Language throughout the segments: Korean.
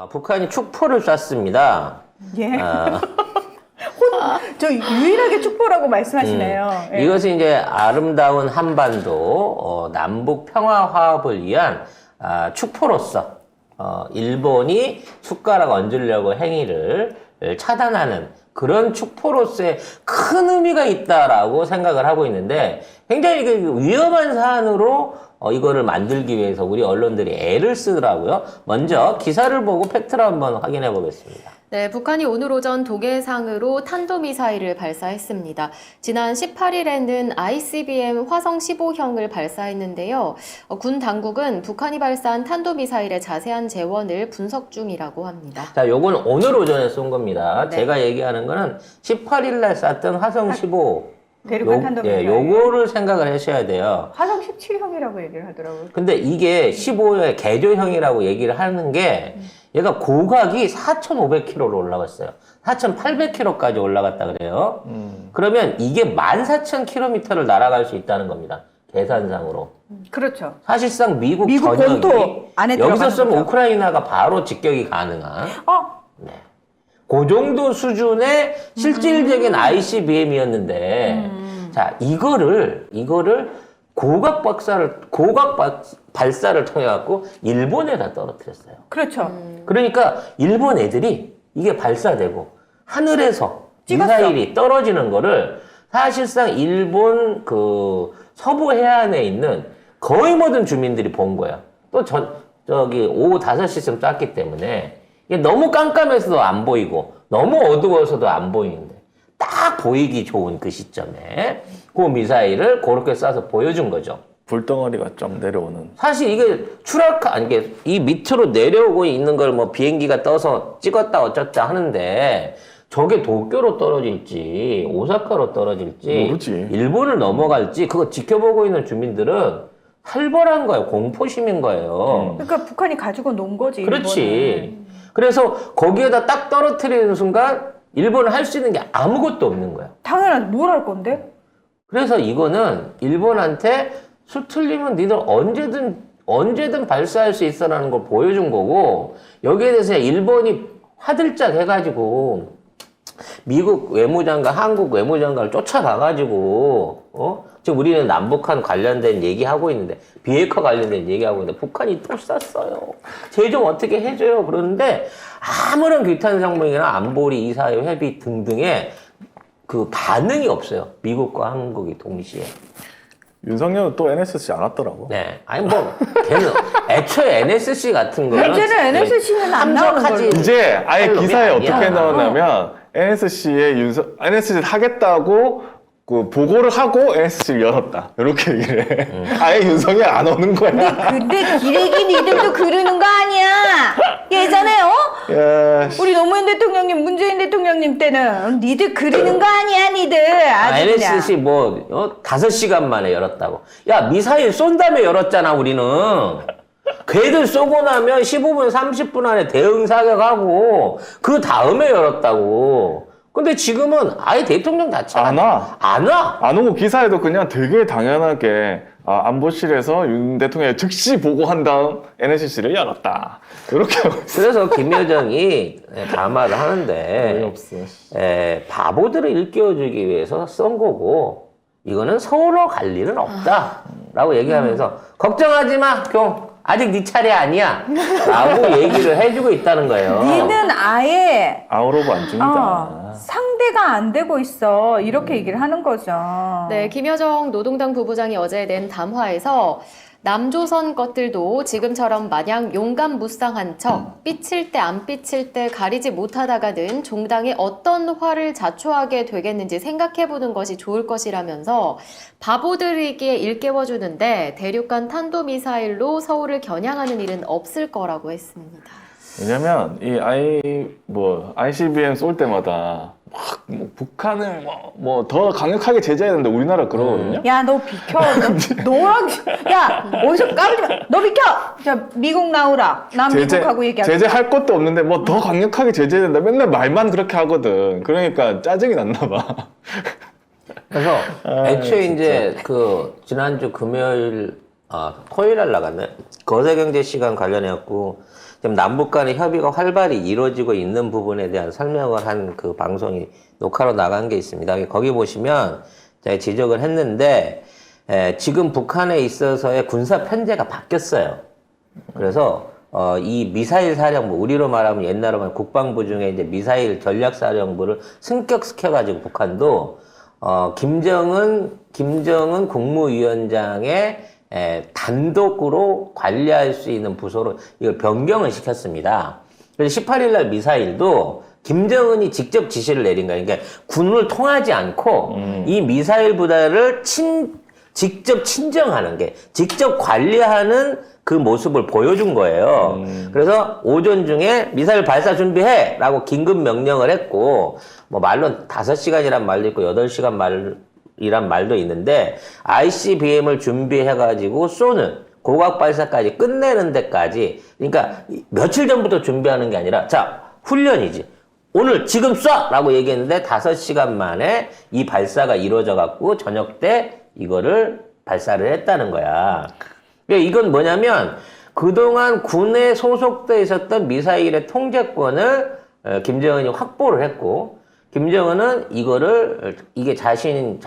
북한이 축포를 쐈습니다. 예. 저 유일하게 축포라고 말씀하시네요. 예. 이것은 이제 아름다운 한반도 남북 평화 화합을 위한 축포로서 일본이 숟가락 얹으려고 행위를 차단하는 그런 축포로서의 큰 의미가 있다라고 생각을 하고 있는데 굉장히 위험한 사안으로 이거를 만들기 위해서 우리 언론들이 애를 쓰더라고요. 먼저 기사를 보고 팩트를 한번 확인해 보겠습니다. 네, 북한이 오늘 오전 도계상으로 탄도미사일을 발사했습니다. 지난 18일에는 ICBM 화성 15형을 발사했는데요. 군 당국은 북한이 발사한 탄도미사일의 자세한 재원을 분석 중이라고 합니다. 자, 요건 오늘 오전에 쏜 겁니다. 네. 제가 얘기하는 거는 18일 날 쐈던 화성 15. 대륙간 탄도미사일. 요거를 생각을 하셔야 돼요. 화성 17형이라고 얘기를 하더라고요. 근데 이게 15의 개조형이라고 얘기를 하는 게 얘가 고각이 4,500km로 올라갔어요. 4,800km까지 올라갔다 그래요. 그러면 이게 14,000km를 날아갈 수 있다는 겁니다. 계산상으로. 그렇죠. 사실상 미국 본토 전역이 안에 여기서 들어가는 쓰면 거죠. 우크라이나가 바로 직격이 가능한 네. 그 정도 수준의 실질적인 ICBM이었는데 자, 이거를 고각 발사를 통해 갖고 일본에다 떨어뜨렸어요. 그렇죠. 그러니까 일본 애들이 이게 발사되고 하늘에서 찍었어. 미사일이 떨어지는 거를 사실상 일본 그 서부 해안에 있는 거의 모든 주민들이 본 거야. 또 저기 오후 5시쯤 쐈기 때문에 이게 너무 깜깜해서도 안 보이고 너무 어두워서도 안 보이는데 딱 보이기 좋은 그 시점에 그 미사일을 그렇게 쏴서 보여준 거죠. 불덩어리가 좀 내려오는. 사실 이게 이게 이 밑으로 내려오고 있는 걸 뭐 비행기가 떠서 찍었다 어쩌다 하는데 저게 도쿄로 떨어질지 오사카로 떨어질지 모르지. 일본을 넘어갈지 그거 지켜보고 있는 주민들은 살벌한 거예요. 공포심인 거예요. 그러니까 북한이 가지고 논 거지. 그렇지. 일본은. 그래서 거기에다 딱 떨어뜨리는 순간 일본은 할 수 있는 게 아무것도 없는 거야. 당연하지. 뭘 할 건데? 그래서 이거는 일본한테 수틀리면 니들 언제든 발사할 수 있어라는 걸 보여준 거고 여기에 대해서 일본이 화들짝 해가지고 미국 외무장관, 한국 외무장관을 쫓아가가지고 지금 우리는 남북한 관련된 얘기하고 있는데 비핵화 관련된 얘기하고 있는데 북한이 또 쐈어요. 쟤 좀 어떻게 해줘요. 그러는데 아무런 규탄 성명이나 안보리 이사회 회비 등등의 그 반응이 없어요. 미국과 한국이 동시에. 윤석열은 또 NSC 안 왔더라고. 네. 아니, 걔는 애초에 NSC 같은 거는. 이제는 NSC는 안 나오는 걸로. 이제 아예 놈이 기사에 아니야. 어떻게 나오냐면 NSC를 하겠다고 그 보고를 하고 NSC를 열었다. 이렇게 얘기를 해. 아예 윤석열 안 오는 거야. 근데 기레기 니들도 그러는 거 아니야? 예전에 야, 우리 노무현 대통령님, 문재인 대통령님 때는 니들 그러는 거 아니야, 니들. 아주 NSC 5시간 만에 열었다고. 야, 미사일 쏜 다음에 열었잖아, 우리는. 걔들 쏘고 나면 15분, 30분 안에 대응 사격하고, 그 다음에 열었다고. 근데 지금은 아예 대통령 자체가 안 와. 안 와. 안 오고 기사에도 그냥 되게 당연하게 안보실에서 윤 대통령이 즉시 보고한 다음 NSC를 열었다. 이렇게 하고 있어. 그래서 김여정이 담화를 하는데, 어이없어. 바보들을 일깨워주기 위해서 쓴 거고, 이거는 서울로 갈 일은 없다. 라고 얘기하면서, 걱정하지 마, 아직 네 차례 아니야. 라고 얘기를 해주고 있다는 거예요. 니는 아예 아우로브 안 줍니다. 상대가 안 되고 있어. 이렇게 얘기를 하는 거죠. 네, 김여정 노동당 부부장이 어제 낸 담화에서 남조선 것들도 지금처럼 마냥 용감무쌍한 척 삐칠 때 안 삐칠 때 가리지 못하다가는 종당에 어떤 화를 자초하게 되겠는지 생각해보는 것이 좋을 것이라면서 바보들에게 일깨워주는데 대륙간 탄도미사일로 서울을 겨냥하는 일은 없을 거라고 했습니다. 왜냐면 이 ICBM 쏠 때마다 막 북한을 더 강력하게 제재해야 되는데 우리나라 그러거든요. 야, 너 비켜. 너랑, 야, 어디서 까불지 마. 너 비켜! 자, 미국 나오라. 난 미국하고 얘기하자. 제재할 것도 없는데 더 강력하게 제재해야 된다. 맨날 말만 그렇게 하거든. 그러니까 짜증이 났나 봐. 그래서 애초에 이제 지난주 토요일 날 나갔네. 거세경제 시간 관련해갖고 지금 남북 간의 협의가 활발히 이루어지고 있는 부분에 대한 설명을 한 그 방송이 녹화로 나간 게 있습니다. 거기 보시면 제가 지적을 했는데 지금 북한에 있어서의 군사 편제가 바뀌었어요. 그래서 이 미사일 사령부, 우리로 말하면 옛날로 말하면 국방부 중에 이제 미사일 전략사령부를 승격시켜가지고 북한도 김정은 국무위원장의 단독으로 관리할 수 있는 부서로 이걸 변경을 시켰습니다. 그래서 18일 날 미사일도 김정은이 직접 지시를 내린 거예요. 그러니까 군을 통하지 않고 이 미사일 부대를 직접 친정하는 게, 직접 관리하는 그 모습을 보여준 거예요. 그래서 오전 중에 미사일 발사 준비해! 라고 긴급 명령을 했고, 뭐 말로 5시간이란 말도 있고 8시간 이란 말도 있는데, ICBM을 준비해가지고 쏘는 고각 발사까지 끝내는 데까지, 그러니까 며칠 전부터 준비하는 게 아니라, 자, 훈련이지. 오늘 지금 쏴! 라고 얘기했는데 5시간 만에 이 발사가 이루어져갖고 저녁 때 이거를 발사를 했다는 거야. 그러니까 이건 뭐냐면 그동안 군에 소속돼 있었던 미사일의 통제권을 김정은이 확보를 했고, 김정은은 이게 자신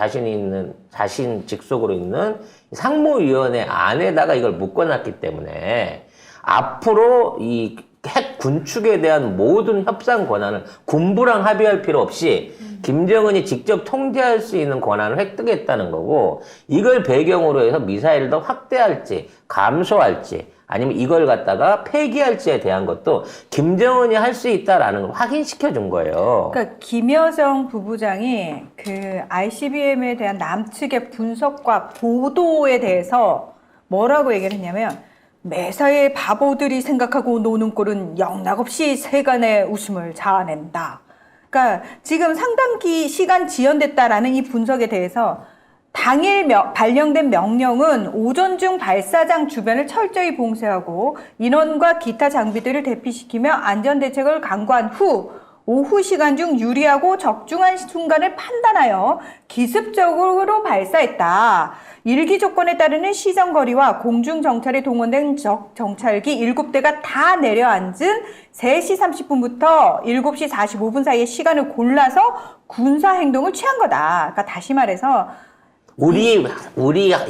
직속으로 있는 상무위원회 안에다가 이걸 묶어놨기 때문에 앞으로 이 핵 군축에 대한 모든 협상 권한을 군부랑 합의할 필요 없이 김정은이 직접 통제할 수 있는 권한을 획득했다는 거고, 이걸 배경으로 해서 미사일을 더 확대할지 감소할지 아니면 이걸 갖다가 폐기할지에 대한 것도 김정은이 할 수 있다라는 걸 확인시켜 준 거예요. 그러니까 김여정 부부장이 그 ICBM에 대한 남측의 분석과 보도에 대해서 뭐라고 얘기를 했냐면, 매사에 바보들이 생각하고 노는 꼴은 영락없이 세간의 웃음을 자아낸다. 그러니까 지금 상당히 시간 지연됐다라는 이 분석에 대해서 당일 발령된 명령은 오전 중 발사장 주변을 철저히 봉쇄하고 인원과 기타 장비들을 대피시키며 안전대책을 강구한 후 오후 시간 중 유리하고 적중한 순간을 판단하여 기습적으로 발사했다. 일기 조건에 따르는 시정거리와 공중정찰에 동원된 적 정찰기 7대가 다 내려앉은 3시 30분부터 7시 45분 사이의 시간을 골라서 군사행동을 취한 거다. 그러니까 다시 말해서 우리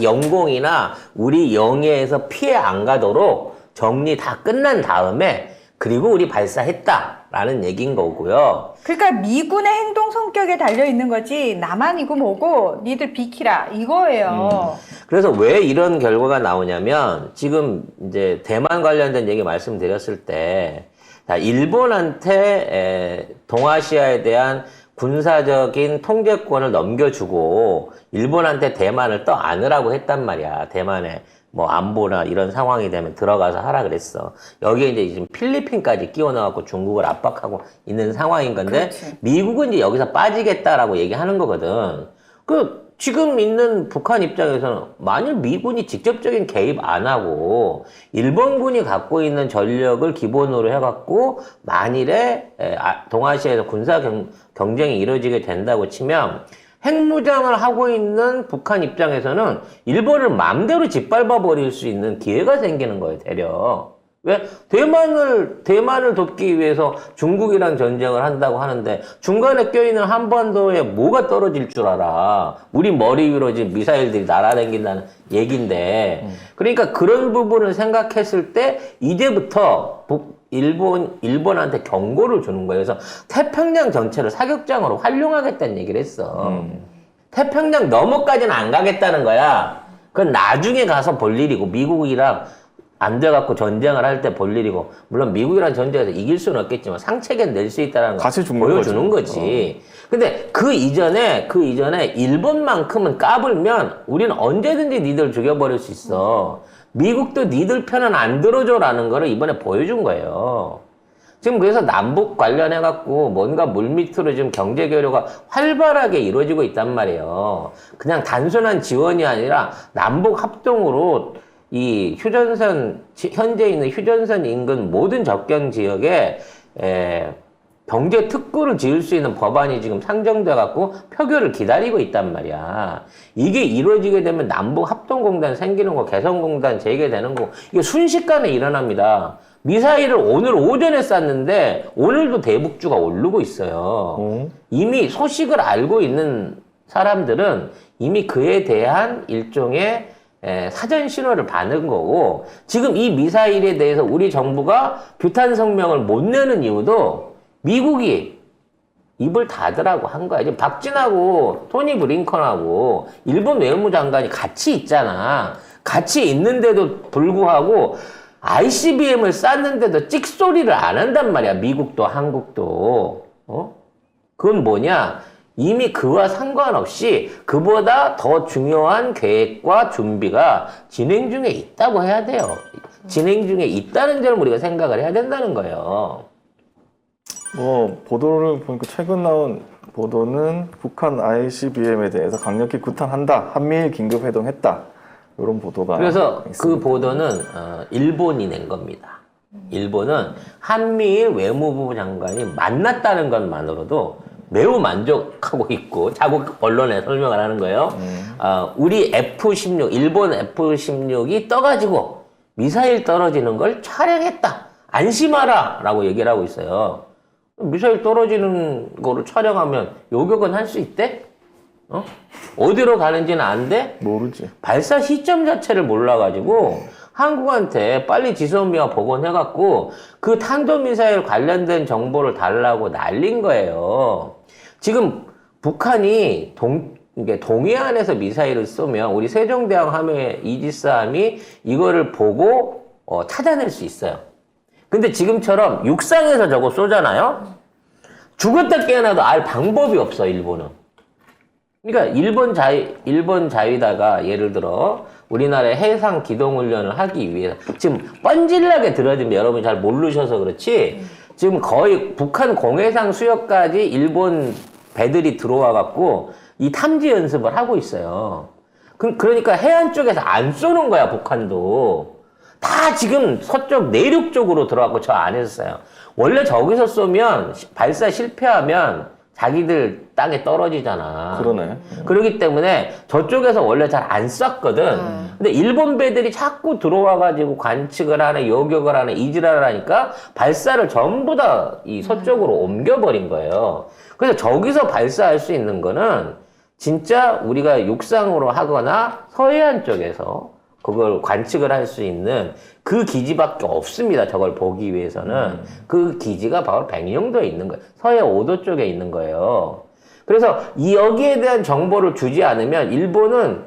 영공이나 우리 영해에서 피해 안 가도록 정리 다 끝난 다음에 그리고 우리 발사했다라는 얘기인 거고요. 그러니까 미군의 행동 성격에 달려 있는 거지 남한이고 뭐고 니들 비키라 이거예요. 그래서 왜 이런 결과가 나오냐면 지금 이제 대만 관련된 얘기 말씀드렸을 때 일본한테 동아시아에 대한 군사적인 통제권을 넘겨주고 일본한테 대만을 떠 안으라고 했단 말이야. 대만에 뭐 안보나 이런 상황이 되면 들어가서 하라 그랬어. 여기에 이제 지금 필리핀까지 끼워 넣어갖고 중국을 압박하고 있는 상황인 건데, 그렇지. 미국은 이제 여기서 빠지겠다라고 얘기하는 거거든. 지금 있는 북한 입장에서는 만일 미군이 직접적인 개입 안 하고 일본군이 갖고 있는 전력을 기본으로 해갖고 만일에 동아시아에서 군사 경쟁이 이루어지게 된다고 치면 핵무장을 하고 있는 북한 입장에서는 일본을 마음대로 짓밟아 버릴 수 있는 기회가 생기는 거예요, 대략. 왜? 대만을 돕기 위해서 중국이랑 전쟁을 한다고 하는데 중간에 껴있는 한반도에 뭐가 떨어질 줄 알아. 우리 머리 위로 지금 미사일들이 날아다닌다는 얘기인데. 그러니까 그런 부분을 생각했을 때 이제부터 일본한테 경고를 주는 거예요. 그래서 태평양 전체를 사격장으로 활용하겠다는 얘기를 했어. 태평양 너머까지는 안 가겠다는 거야. 그건 나중에 가서 볼 일이고 미국이랑 안 돼갖고 전쟁을 할 때 볼 일이고, 물론 미국이랑 전쟁에서 이길 수는 없겠지만 상책은 낼 수 있다는 거 같이 죽는 보여주는 거지. 근데 그 이전에 일본만큼은 까불면 우리는 언제든지 니들 죽여버릴 수 있어. 미국도 니들 편은 안 들어줘라는 거를 이번에 보여준 거예요. 지금 그래서 남북 관련해갖고 뭔가 물밑으로 지금 경제 교류가 활발하게 이루어지고 있단 말이에요. 그냥 단순한 지원이 아니라 남북 합동으로 이 현재 있는 휴전선 인근 모든 접경 지역에 경제 특구를 지을 수 있는 법안이 지금 상정돼 갖고 표결을 기다리고 있단 말이야. 이게 이루어지게 되면 남북 합동공단 생기는 거, 개성공단 재개되는 거, 이게 순식간에 일어납니다. 미사일을 오늘 오전에 쐈는데 오늘도 대북주가 오르고 있어요. 이미 소식을 알고 있는 사람들은 이미 그에 대한 일종의 사전 신호를 받은 거고, 지금 이 미사일에 대해서 우리 정부가 규탄 성명을 못 내는 이유도 미국이 입을 닫으라고 한 거야. 지금 박진하고 토니 블링컨하고 일본 외무장관이 같이 있잖아. 같이 있는데도 불구하고 ICBM을 쐈는데도 찍소리를 안 한단 말이야. 미국도 한국도. 그건 뭐냐? 이미 그와 상관없이 그보다 더 중요한 계획과 준비가 진행 중에 있다고 해야 돼요. 진행 중에 있다는 점을 우리가 생각을 해야 된다는 거예요. 뭐 보도를 보니까 최근 나온 보도는 북한 ICBM에 대해서 강력히 구탄한다. 한미일 긴급회동했다. 이런 보도가 그래서 있습니다. 그 보도는 일본이 낸 겁니다. 일본은 한미일 외무부 장관이 만났다는 것만으로도 매우 만족하고 있고 자국 언론에 설명을 하는 거예요. 우리 F-16, 일본 F-16이 떠가지고 미사일 떨어지는 걸 촬영했다. 안심하라 라고 얘기를 하고 있어요. 미사일 떨어지는 거를 촬영하면 요격은 할 수 있대? 어디로 가는지는 안 돼? 모르지. 발사 시점 자체를 몰라가지고 한국한테 빨리 지소미아 복원해갖고 그 탄도미사일 관련된 정보를 달라고 날린 거예요. 지금 북한이 동해안에서 미사일을 쏘면 우리 세종대왕 함의 이지스함이 이거를 보고 찾아낼 수 있어요. 근데 지금처럼 육상에서 저거 쏘잖아요? 죽었다 깨어나도 알 방법이 없어, 일본은. 그러니까 일본 자위다가 예를 들어 우리나라의 해상 기동훈련을 하기 위해서 지금 뻔질나게 들어지면 여러분이 잘 모르셔서 그렇지 지금 거의 북한 공해상 수역까지 일본 배들이 들어와 갖고 이 탐지 연습을 하고 있어요. 그러니까 해안 쪽에서 안 쏘는 거야, 북한도. 다 지금 서쪽 내륙 쪽으로 들어가고 저 안에서 쏴요. 원래 저기서 쏘면 발사 실패하면 자기들 땅에 떨어지잖아. 그러네. 그렇기 때문에 저쪽에서 원래 잘 안 쐈거든. 근데 일본 배들이 자꾸 들어와가지고 관측을 하네, 요격을 하네, 이지랄을 하니까 발사를 전부 다 이 서쪽으로 옮겨버린 거예요. 그래서 저기서 발사할 수 있는 거는 진짜 우리가 육상으로 하거나 서해안 쪽에서 그걸 관측을 할 수 있는 그 기지밖에 없습니다. 저걸 보기 위해서는. 그 기지가 바로 백령도에 있는 거예요. 서해 5도 쪽에 있는 거예요. 그래서 여기에 대한 정보를 주지 않으면 일본은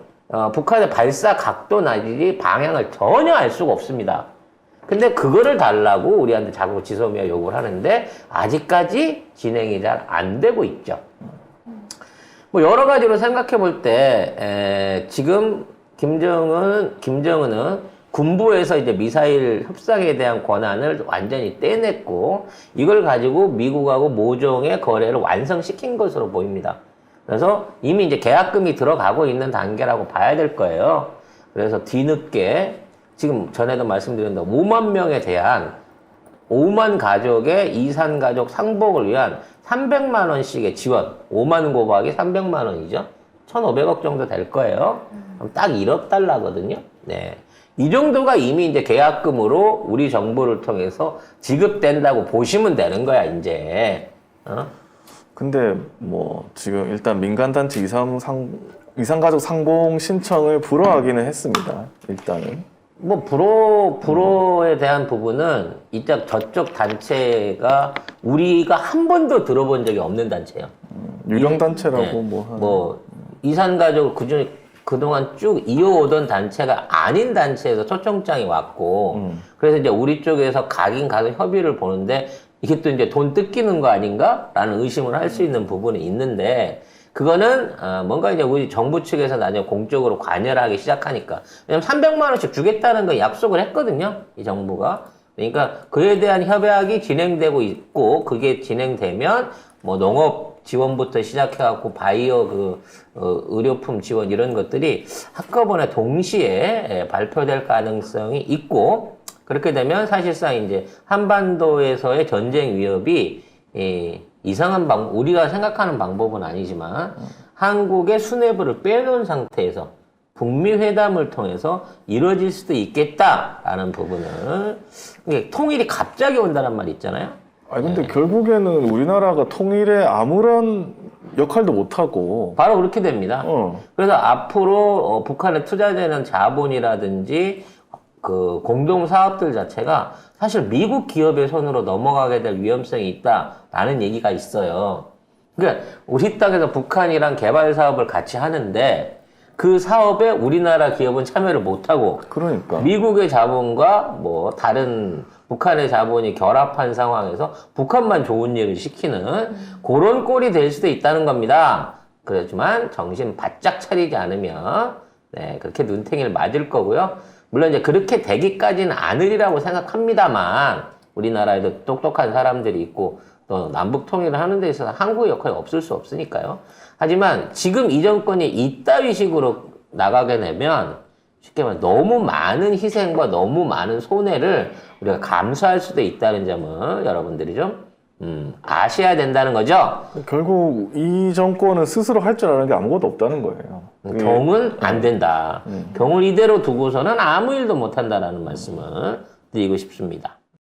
북한의 발사 각도 내지 방향을 전혀 알 수가 없습니다. 근데 그거를 달라고 우리한테 자꾸 지소미아 요구를 하는데 아직까지 진행이 잘 안 되고 있죠. 뭐 여러 가지로 생각해 볼 때 지금 김정은은 군부에서 이제 미사일 협상에 대한 권한을 완전히 떼냈고 이걸 가지고 미국하고 모종의 거래를 완성시킨 것으로 보입니다. 그래서 이미 이제 계약금이 들어가고 있는 단계라고 봐야 될 거예요. 그래서 뒤늦게 지금 전에도 말씀드렸는데 5만 명에 대한 5만 가족의 이산 가족 상복을 위한 300만 원씩의 지원, 5만 곱하기 300만 원이죠. 1,500억 정도 될 거예요. 그럼 딱 1억 달러거든요. 네. 이 정도가 이미 이제 계약금으로 우리 정부를 통해서 지급된다고 보시면 되는 거야, 이제. 근데 뭐 지금 일단 민간단체 이산가족 상봉 신청을 불허하기는 했습니다. 일단은. 뭐 불호에 대한 부분은 저쪽 단체가 우리가 한 번도 들어본 적이 없는 단체예요. 유령 단체라고 네. 뭐 이산가족을 그동안 쭉 이어오던 단체가 아닌 단체에서 초청장이 왔고 그래서 이제 우리 쪽에서 가긴 가서 협의를 보는데 이게 또 이제 돈 뜯기는 거 아닌가? 라는 의심을 할 수 있는 부분이 있는데 그거는 뭔가 이제 우리 정부 측에서 나중에 공적으로 관여를 하기 시작하니까 왜냐면 300만 원씩 주겠다는 거 약속을 했거든요. 이 정부가. 그러니까 그에 대한 협약이 진행되고 있고 그게 진행되면 뭐 농업 지원부터 시작해갖고 바이오 의료품 지원 이런 것들이 한꺼번에 동시에 발표될 가능성이 있고 그렇게 되면 사실상 이제 한반도에서의 전쟁 위협이 이상한 우리가 생각하는 방법은 아니지만 한국의 수뇌부를 빼놓은 상태에서 북미 회담을 통해서 이루어질 수도 있겠다라는 부분을 이게 통일이 갑자기 온다는 말 있잖아요. 아니 근데 결국에는 우리나라가 통일에 아무런 역할도 못 하고. 바로 그렇게 됩니다. 어. 그래서 앞으로 북한에 투자되는 자본이라든지 그 공동 사업들 자체가 사실 미국 기업의 손으로 넘어가게 될 위험성이 있다라는 얘기가 있어요. 그러니까 우리 땅에서 북한이랑 개발 사업을 같이 하는데 그 사업에 우리나라 기업은 참여를 못하고 그러니까. 미국의 자본과 뭐 다른 북한의 자본이 결합한 상황에서 북한만 좋은 일을 시키는 그런 꼴이 될 수도 있다는 겁니다. 그렇지만 정신 바짝 차리지 않으면 네, 그렇게 눈탱이를 맞을 거고요. 물론 이제 그렇게 되기까지는 않으리라고 생각합니다만 우리나라에도 똑똑한 사람들이 있고 또 남북 통일을 하는 데 있어서 한국의 역할이 없을 수 없으니까요. 하지만 지금 이 정권이 이따위 식으로 나가게 되면 쉽게 말해 너무 많은 희생과 너무 많은 손해를 우리가 감수할 수도 있다는 점을 여러분들이 좀 아셔야 된다는 거죠. 결국 이 정권은 스스로 할 줄 아는 게 아무것도 없다는 거예요. 경은 안 된다. 경을 이대로 두고서는 아무 일도 못 한다라는 말씀을 드리고 싶습니다.